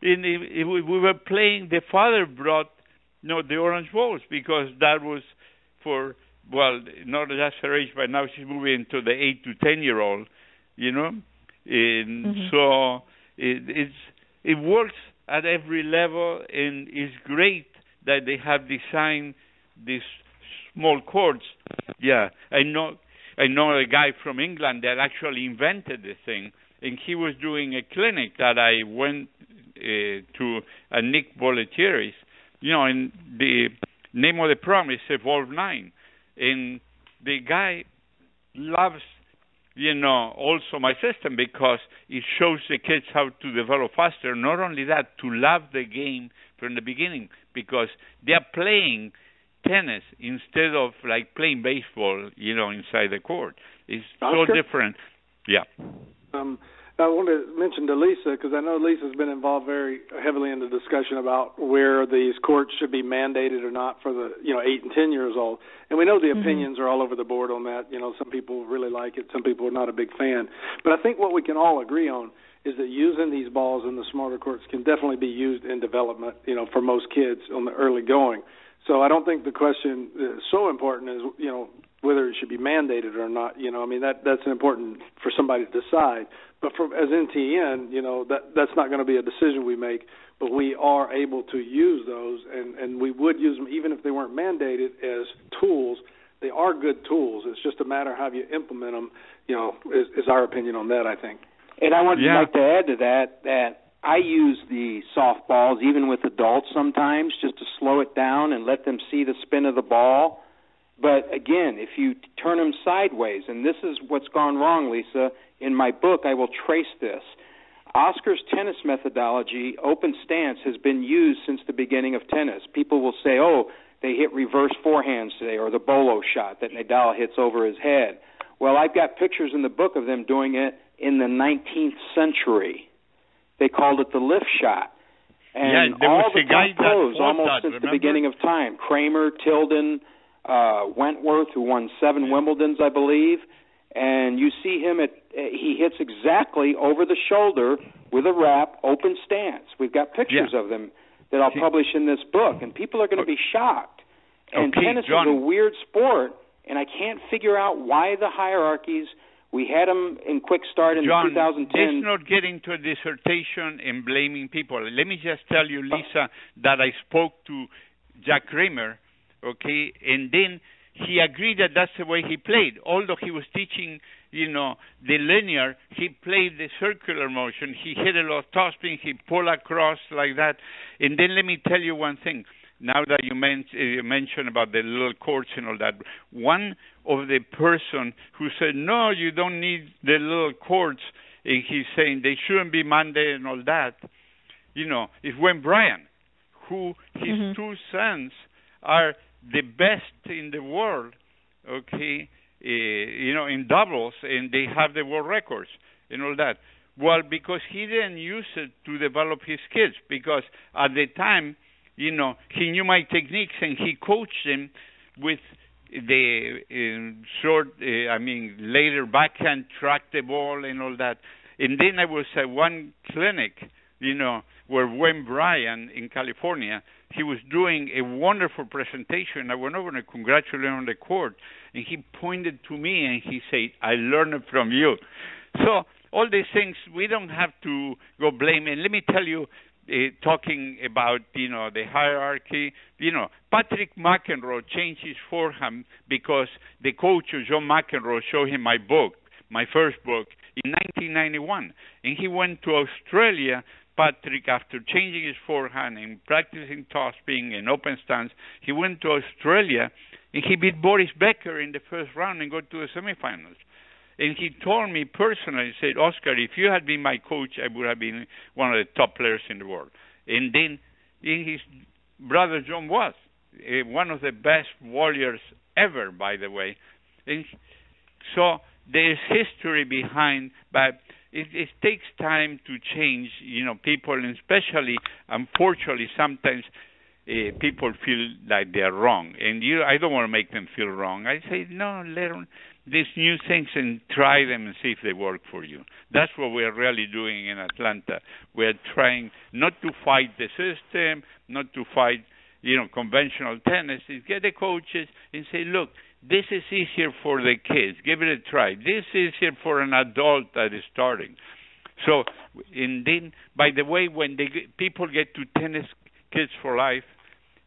we were playing, the father brought, the orange balls because that was for, not just her age, but now she's moving into the 8 to 10-year-old, and so it works at every level, and it's great that they have designed these small courts. Yeah, I know a guy from England that actually invented the thing, and he was doing a clinic that I went to Nick Bollettieri's, and the name of the program is Evolve 9. And the guy loves, also my system because it shows the kids how to develop faster. Not only that, to love the game from the beginning because they are playing tennis instead of like playing baseball, inside the court. It's Oscar? So different. Yeah. I want to mention to Lisa, because I know Lisa's been involved very heavily in the discussion about where these courts should be mandated or not for the 8 and 10 years old. And we know the opinions are all over the board on that. Some people really like it, some people are not a big fan. But I think what we can all agree on is that using these balls in the smarter courts can definitely be used in development, for most kids on the early going. So I don't think the question is so important as, whether it should be mandated or not. That's important for somebody to decide. But as NTN, that's not going to be a decision we make. But we are able to use those, and we would use them even if they weren't mandated as tools. They are good tools. It's just a matter of how you implement them, is our opinion on that, I think. And I would like to add to that I use the softballs even with adults sometimes just to slow it down and let them see the spin of the ball. But, again, if you turn them sideways, and this is what's gone wrong, Lisa, in my book I will trace this. Oscar's tennis methodology, open stance, has been used since the beginning of tennis. People will say, they hit reverse forehands today, or the bolo shot that Nadal hits over his head. Well, I've got pictures in the book of them doing it in the 19th century. They called it the lift shot. And all the top pros, almost since the beginning of time, Kramer, Tilden, Wentworth, who won 7 Wimbledons, I believe, and you see him he hits exactly over the shoulder with a wrap, open stance. We've got pictures of them that I'll publish in this book, and people are going to be shocked. And tennis is a weird sport, and I can't figure out why the hierarchies. We had them in quick start in 2010. Let's not get into a dissertation and blaming people. Let me just tell you, Lisa, that I spoke to Jack Kramer, okay, and then he agreed that that's the way he played. Although he was teaching, the linear, he played the circular motion. He hit a lot of topspin, he pulled across like that. And then let me tell you one thing. Now that you mentioned about the little courts and all that, one of the person who said, no, you don't need the little courts, and he's saying they shouldn't be mandated and all that, is Wayne Bryan, who his 2 sons are the best in the world, okay, in doubles, and they have the world records and all that. Well, because he didn't use it to develop his kids, because at the time, he knew my techniques, and he coached them with the later backhand, track the ball and all that. And then I was at one clinic, where Wayne Bryan in California, he was doing a wonderful presentation. I went over and congratulated him on the court, and he pointed to me and he said, I learned it from you. So all these things, we don't have to go blame. And let me tell you, talking about, the hierarchy, Patrick McEnroe changed his forehand because the coach, John McEnroe, showed him my book, my first book, in 1991. And he went to Australia, Patrick, after changing his forehand and practicing topspin and open stance, he went to Australia and he beat Boris Becker in the first round and got to the semifinals. And he told me personally, he said, Oscar, if you had been my coach, I would have been one of the top players in the world. And then his brother John was one of the best warriors ever, by the way. And so there's history behind, but it takes time to change, people, and especially, unfortunately, sometimes people feel like they're wrong. And I don't want to make them feel wrong. I say, no, let them these new things and try them and see if they work for you. That's what we're really doing in Atlanta. We're trying not to fight the system, not to fight, conventional tennis. Is get the coaches and say, look, this is easier for the kids. Give it a try. This is easier for an adult that is starting. So, and then, by the way, when people get to Tennis Kids for Life,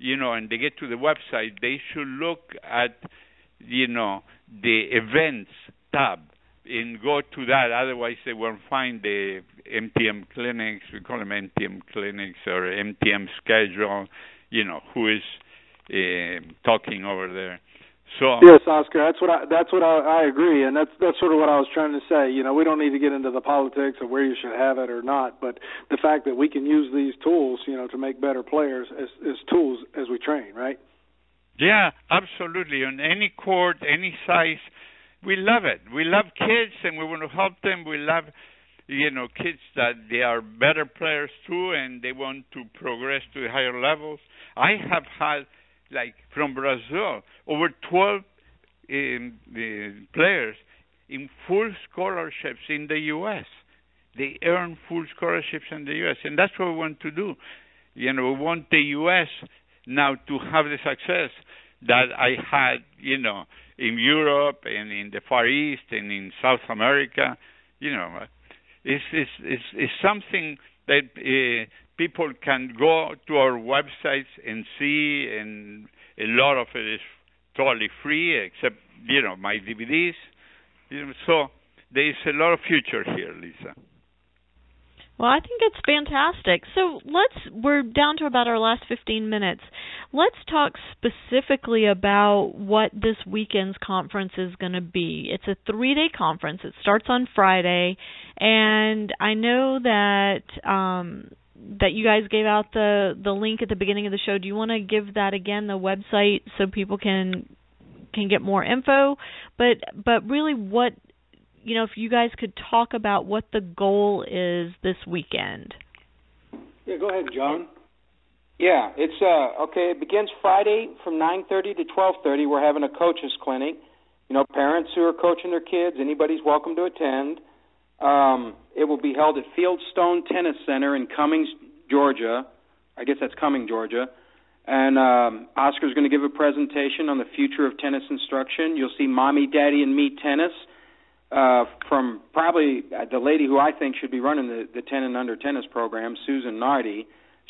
and they get to the website, they should look at, the events tab and go to that. Otherwise, they won't find the MTM clinics. We call them MTM clinics or MTM schedule, who is talking over there. So yes, Oscar, that's what I agree, and that's sort of what I was trying to say. We don't need to get into the politics of where you should have it or not, but the fact that we can use these tools, to make better players as tools as we train, right? Yeah, absolutely. On any court, any size, we love it. We love kids, and we want to help them. We love kids that they are better players too, and they want to progress to higher levels. I have had, from Brazil, over 12 players in full scholarships in the U.S. They earn full scholarships in the U.S., and that's what we want to do. We want the U.S. now to have the success that I had, in Europe and in the Far East and in South America. It's something that people can go to our websites and see, and a lot of it is totally free, except, my DVDs. So there's a lot of future here, Lisa. Well, I think it's fantastic. So we're down to about our last 15 minutes. Let's talk specifically about what this weekend's conference is going to be. It's a 3-day conference. It starts on Friday, and I know that that you guys gave out the link at the beginning of the show. Do you want to give that again, the website, so people can get more info? But really, what, if you guys could talk about what the goal is this weekend. Yeah, go ahead, John. Yeah, it's okay. It begins Friday from 9:30 to 12:30. We're having a coaches clinic. Parents who are coaching their kids, anybody's welcome to attend. It will be held at Fieldstone Tennis Center in Cumming, Georgia. I guess that's Cumming, Georgia. And Oscar's going to give a presentation on the future of tennis instruction. You'll see Mommy, Daddy, and Me Tennis from probably the lady who I think should be running the 10 and under tennis program, Susan Nardi.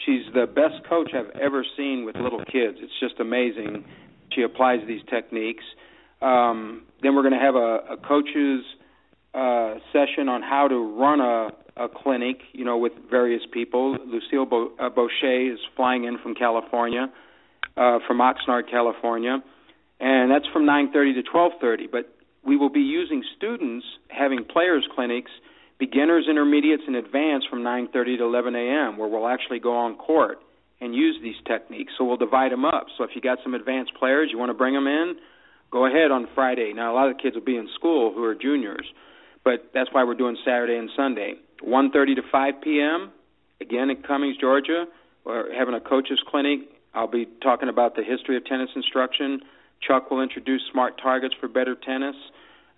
She's the best coach I've ever seen with little kids. It's just amazing. She applies these techniques. Then we're going to have a coach's session on how to run a clinic, with various people. Lucille Boucher is flying in from California, from Oxnard, California, and that's from 9:30 to 12:30. But we will be using students having players clinics, beginners, intermediates, and advanced from 9:30 to 11 a.m., where we'll actually go on court and use these techniques. So we'll divide them up. So if you got some advanced players, you want to bring them in, go ahead on Friday. Now, a lot of the kids will be in school who are juniors, but that's why we're doing Saturday and Sunday. 1:30 to 5 p.m., again in Cummings, Georgia. We're having a coaches clinic. I'll be talking about the history of tennis instruction. Chuck will introduce smart targets for better tennis.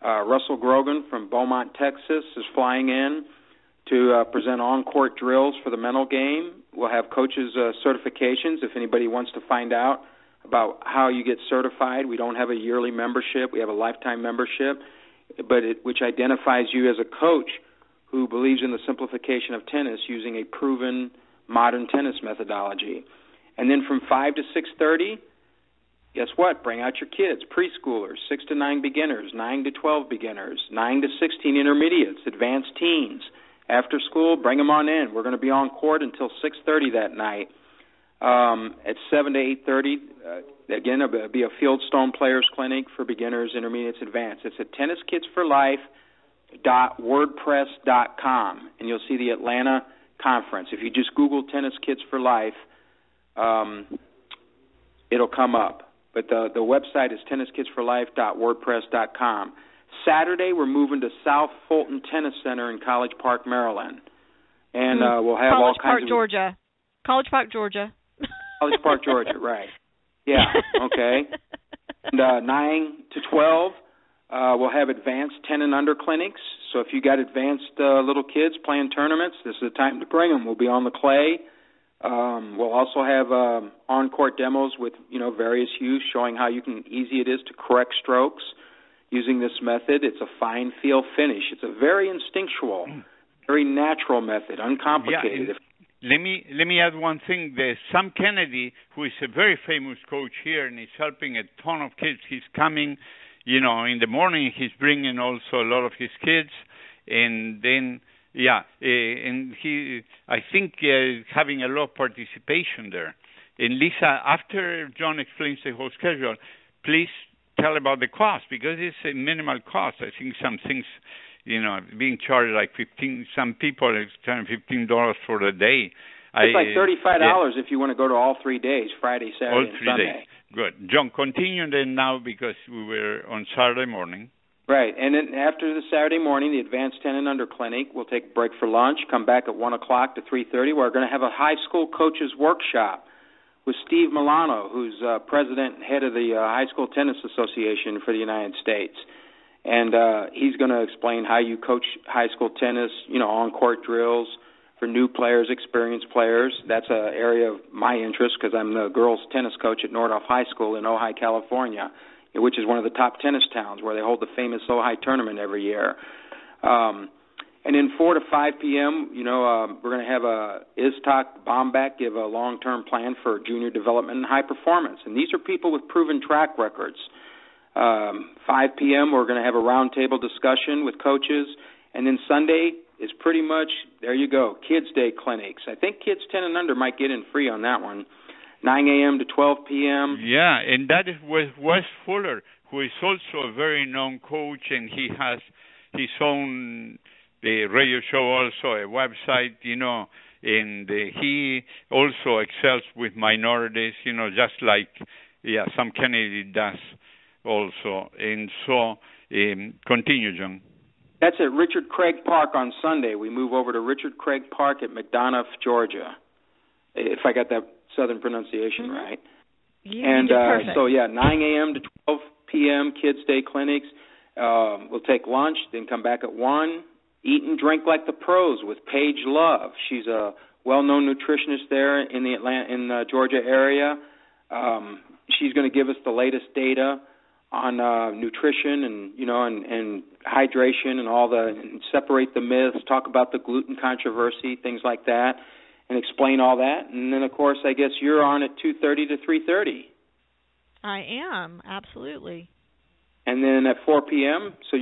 Russell Grogan from Beaumont, Texas is flying in to present on-court drills for the mental game. We'll have coaches' certifications if anybody wants to find out about how you get certified. We don't have a yearly membership. We have a lifetime membership, which identifies you as a coach who believes in the simplification of tennis using a proven modern tennis methodology. And then from 5 to 6:30, guess what? Bring out your kids, preschoolers, 6 to 9 beginners, 9 to 12 beginners, 9 to 16 intermediates, advanced teens. After school, bring them on in. We're going to be on court until 6:30 that night. At 7 to 8:30, again, it'll be a Fieldstone Players Clinic for beginners, intermediates, advanced. It's at tenniskidsforlife.wordpress.com, and you'll see the Atlanta conference. If you just Google Tennis Kids for Life, it'll come up. But the website is tenniskidsforlife.wordpress.com. Saturday, we're moving to South Fulton Tennis Center in College Park, Maryland. And we'll have all kinds of... College Park, Georgia. College Park, Georgia, right. Yeah, okay. And 9 to 12, we'll have advanced 10 and under clinics. So if you got advanced little kids playing tournaments, this is the time to bring them. We'll be on the clay. We'll also have on-court demos with, various hues showing how easy it is to correct strokes using this method. It's a fine feel finish. It's a very instinctual, very natural method, uncomplicated. Yeah, let me add one thing. There's Sam Kennedy, who is a very famous coach here, and he's helping a ton of kids. He's coming, in the morning. He's bringing also a lot of his kids, and then... Yeah, and I think having a lot of participation there. And Lisa, after John explains the whole schedule, please tell about the cost, because it's a minimal cost. I think some things, being charged like $15. Some people are charging $15 for the day. It's like $35 if you want to go to all 3 days, Friday, Saturday, all and 3 Sunday. Days. Good. John, continue then now, because we were on Saturday morning. Right, and then after the Saturday morning, the Advanced 10 and Under Clinic, we'll take a break for lunch, come back at 1 o'clock to 3:30. We're going to have a high school coaches workshop with Steve Milano, who's president and head of the High School Tennis Association for the United States. And he's going to explain how you coach high school tennis, on-court drills for new players, experienced players. That's an area of my interest because I'm the girls' tennis coach at Nordhoff High School in Ojai, California, which is one of the top tennis towns where they hold the famous Ojai tournament every year. And then 4 to 5 p.m., we're going to have Iztok Bombach give a long-term plan for junior development and high performance. And these are people with proven track records. 5 p.m., we're going to have a roundtable discussion with coaches. And then Sunday is pretty much, there you go, Kids Day clinics. I think Kids 10 and Under might get in free on that one. 9 a.m. to 12 p.m. Yeah, and that is with Wes Fuller, who is also a very known coach, and he has his own radio show, also a website, and he also excels with minorities, just like Sam Kennedy does also. And so, continue, John. That's at Richard Craig Park on Sunday. We move over to Richard Craig Park at McDonough, Georgia, if I got that Southern pronunciation right. Yeah, and 9 a.m. to 12 p.m. Kids Day clinics. We'll take lunch, then come back at 1. Eat and drink like the pros with Paige Love. She's a well-known nutritionist there in the Georgia area. She's going to give us the latest data on nutrition and hydration and separate the myths, talk about the gluten controversy, things like that, and explain all that. And then, of course, I guess you're on at 2:30 to 3:30. I am, absolutely. And then at 4 p.m., so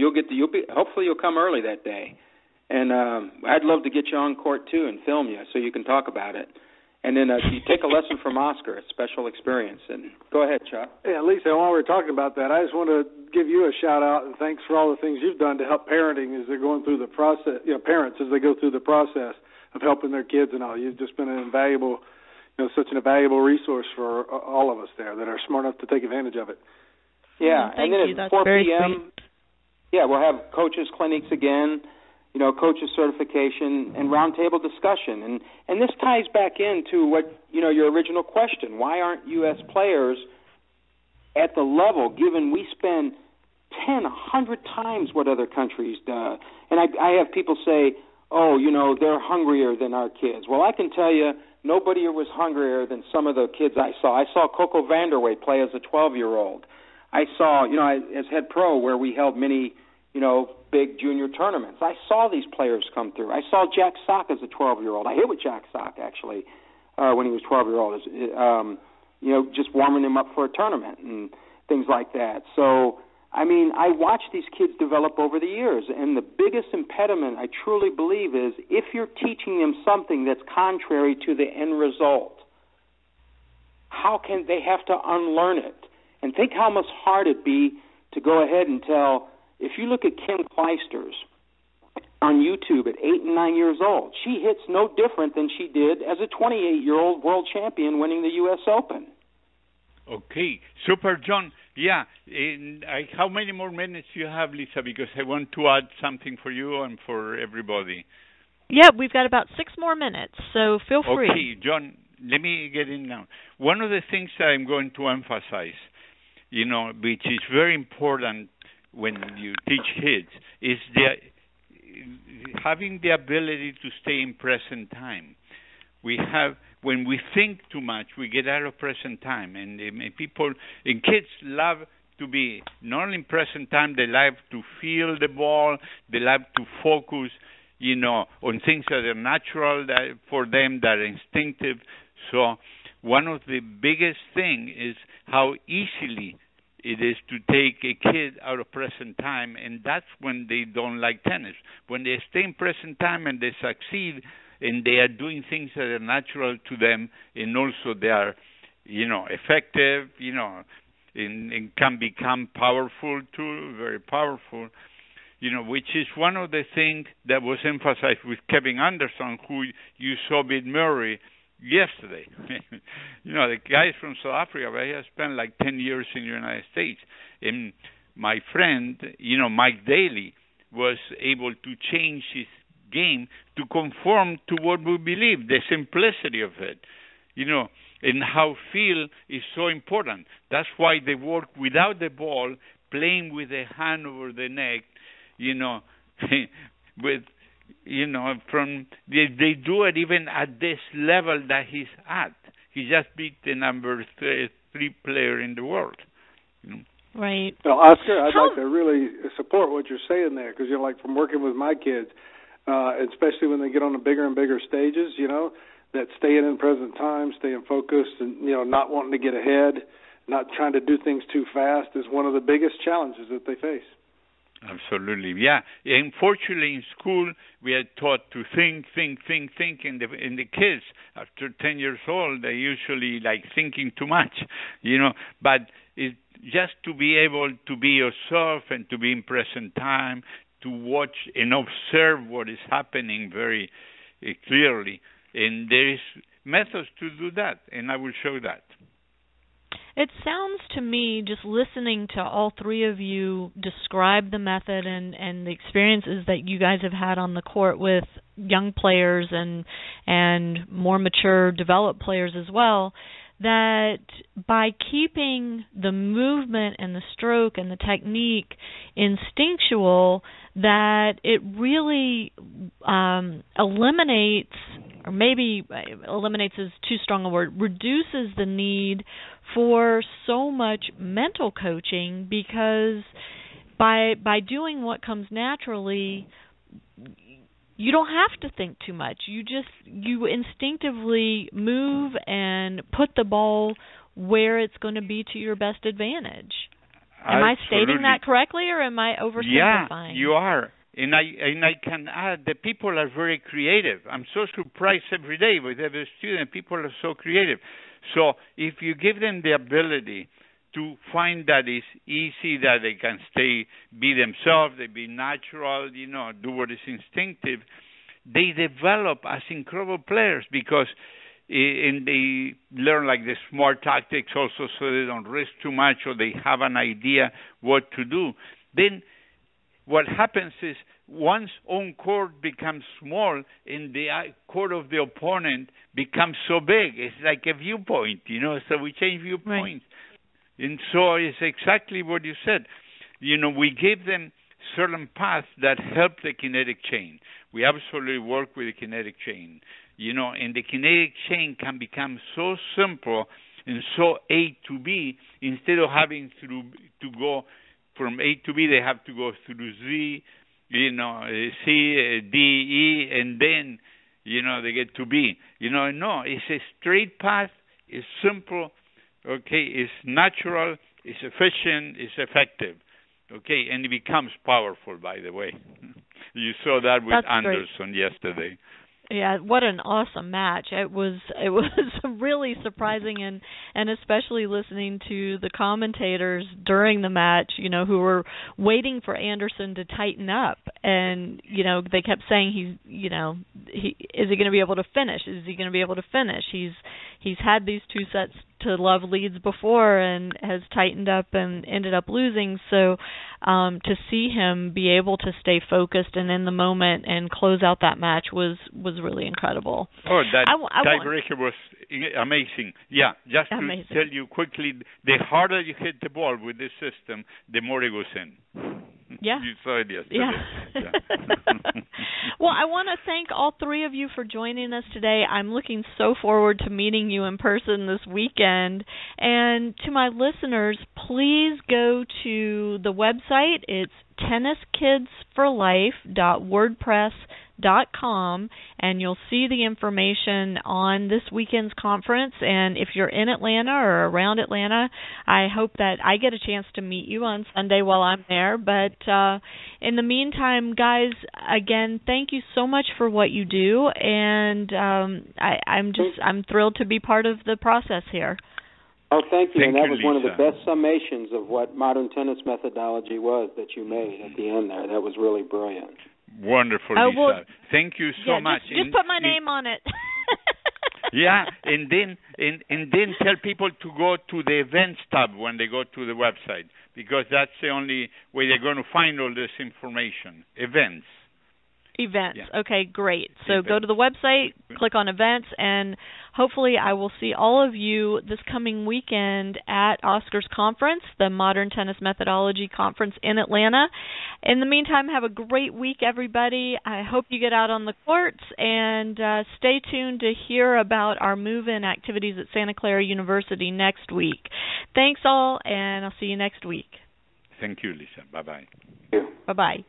hopefully you'll come early that day. And I'd love to get you on court, too, and film you so you can talk about it. And then you take a lesson from Oscar, a special experience. And go ahead, Chuck. Yeah, Lisa, while we're talking about that, I just want to give you a shout-out and thanks for all the things you've done to help parenting as they're going through the process, parents as they go through the process of helping their kids and all. You've just been an invaluable, such an invaluable resource for all of us there that are smart enough to take advantage of it. Yeah, thank and then you. at That's 4 very p.m., sweet. we'll have coaches clinics again, coaches certification and roundtable discussion. And this ties back into what, your original question. Why aren't U.S. players at the level, given we spend 10, 100 times what other countries do? And I have people say, they're hungrier than our kids. Well, I can tell you, nobody was hungrier than some of the kids I saw. I saw Coco Vanderway play as a 12-year-old. I saw, as head pro where we held many, big junior tournaments. I saw these players come through. I saw Jack Sock as a 12-year-old. I hit with Jack Sock, actually, when he was 12-year-old, just warming him up for a tournament and things like that. So, I watched these kids develop over the years, and the biggest impediment, I truly believe, is if you're teaching them something that's contrary to the end result, how can they have to unlearn it? And think how much hard it'd be to go ahead and tell, if you look at Kim Clijsters on YouTube at 8 and 9 years old, she hits no different than she did as a 28-year-old world champion winning the U.S. Open. Okay, super, John. Yeah, how many more minutes do you have, Lisa? Because I want to add something for you and for everybody. Yeah, we've got about 6 more minutes, so feel free. Okay, John, let me get in now. One of the things that I'm going to emphasize, which is very important when you teach kids, is having the ability to stay in present time. When we think too much, we get out of present time, and kids love to be not only in present time, they love to feel the ball, they love to focus, on things that are natural for them, that are instinctive. So one of the biggest things is how easily it is to take a kid out of present time, and that's when they don't like tennis. When they stay in present time and they succeed, and they are doing things that are natural to them, and also they are, effective, and can become powerful too, very powerful, which is one of the things that was emphasized with Kevin Anderson, who you saw beat Murray yesterday. The guy from South Africa, but he has spent like 10 years in the United States. And my friend, Mike Daly, was able to change his game to conform to what we believe, the simplicity of it, and how feel is so important. That's why they work without the ball, playing with the hand over the neck, with, they do it even at this level that he's at. He just beat the number 3 player in the world. Right. Well, Oscar, I'd like to really support what you're saying there, because like from working with my kids, especially when they get on the bigger and bigger stages, that staying in present time, staying focused, and not wanting to get ahead, not trying to do things too fast is one of the biggest challenges that they face. Absolutely, yeah. Unfortunately, in school, we are taught to think, and the kids, after 10 years old, they're usually thinking too much, But it's just to be able to be yourself and to be in present time, to watch and observe what is happening very clearly. And there is methods to do that, and I will show that. It sounds to me, just listening to all three of you describe the method and the experiences that you guys have had on the court with young players and more mature, developed players as well, that by keeping the movement and the stroke and the technique instinctual, that it really eliminates, or maybe eliminates is too strong a word, reduces the need for so much mental coaching, because by doing what comes naturally, you don't have to think too much. You instinctively move and put the ball where it's going to be to your best advantage. Am I stating that correctly, or am I oversimplifying? Yeah, you are. And I can add that people are very creative. I'm so surprised every day with every student. People are so creative. So if you give them the ability to find that it's easy, that they can be themselves, they be natural, do what is instinctive, they develop as incredible players, because and they learn the smart tactics also, so they don't risk too much, or they have an idea what to do. Then what happens is, one's own court becomes small and the court of the opponent becomes so big. It's like a viewpoint, so we change viewpoints. Right. And so it's exactly what you said. We give them certain paths that help the kinetic chain. We absolutely work with the kinetic chain, and the kinetic chain can become so simple and so A to B, instead of having to go from A to B, they have to go through Z, C, D, E, and then, they get to B. No, it's a straight path, it's simple, okay, it's natural, it's efficient, it's effective, okay, and it becomes powerful, by the way. You saw that with That's Anderson great. Yesterday. Yeah, what an awesome match. It was really surprising, and especially listening to the commentators during the match, who were waiting for Anderson to tighten up, and they kept saying is he going to be able to finish? Is he going to be able to finish? He's had these two sets to love leads before and has tightened up and ended up losing, so to see him be able to stay focused and in the moment and close out that match was really incredible. Oh, that tiebreaker was amazing. Yeah, just to tell you quickly, the harder you hit the ball with this system, the more it goes in. Yeah. You saw it yesterday. Yeah. Well, I want to thank all three of you for joining us today. I'm looking so forward to meeting you in person this weekend. And to my listeners, please go to the website. It's tenniskidsforlife.wordpress.com, and you'll see the information on this weekend's conference. And if you're in Atlanta or around Atlanta, I hope that I get a chance to meet you on Sunday while I'm there. But in the meantime, guys, again, thank you so much for what you do, and I'm thrilled to be part of the process here. Oh, thank you. Thank and that you, was one of the Lisa. best summations of what modern tennis methodology was that you made at the end there. That was really brilliant. Wonderful, Oh, Lisa. well, Thank you so much. Just put my name on it. Yeah, and then tell people to go to the events tab when they go to the website, because that's the only way they're going to find all this information. Events. Yeah. Okay, great. So go to the website, click on events, and hopefully I will see all of you this coming weekend at Oscar's conference, the Modern Tennis Methodology Conference in Atlanta. In the meantime, have a great week, everybody. I hope you get out on the courts, and stay tuned to hear about our move-in activities at Santa Clara University next week. Thanks all, and I'll see you next week. Thank you, Lisa. Bye-bye. Bye-bye.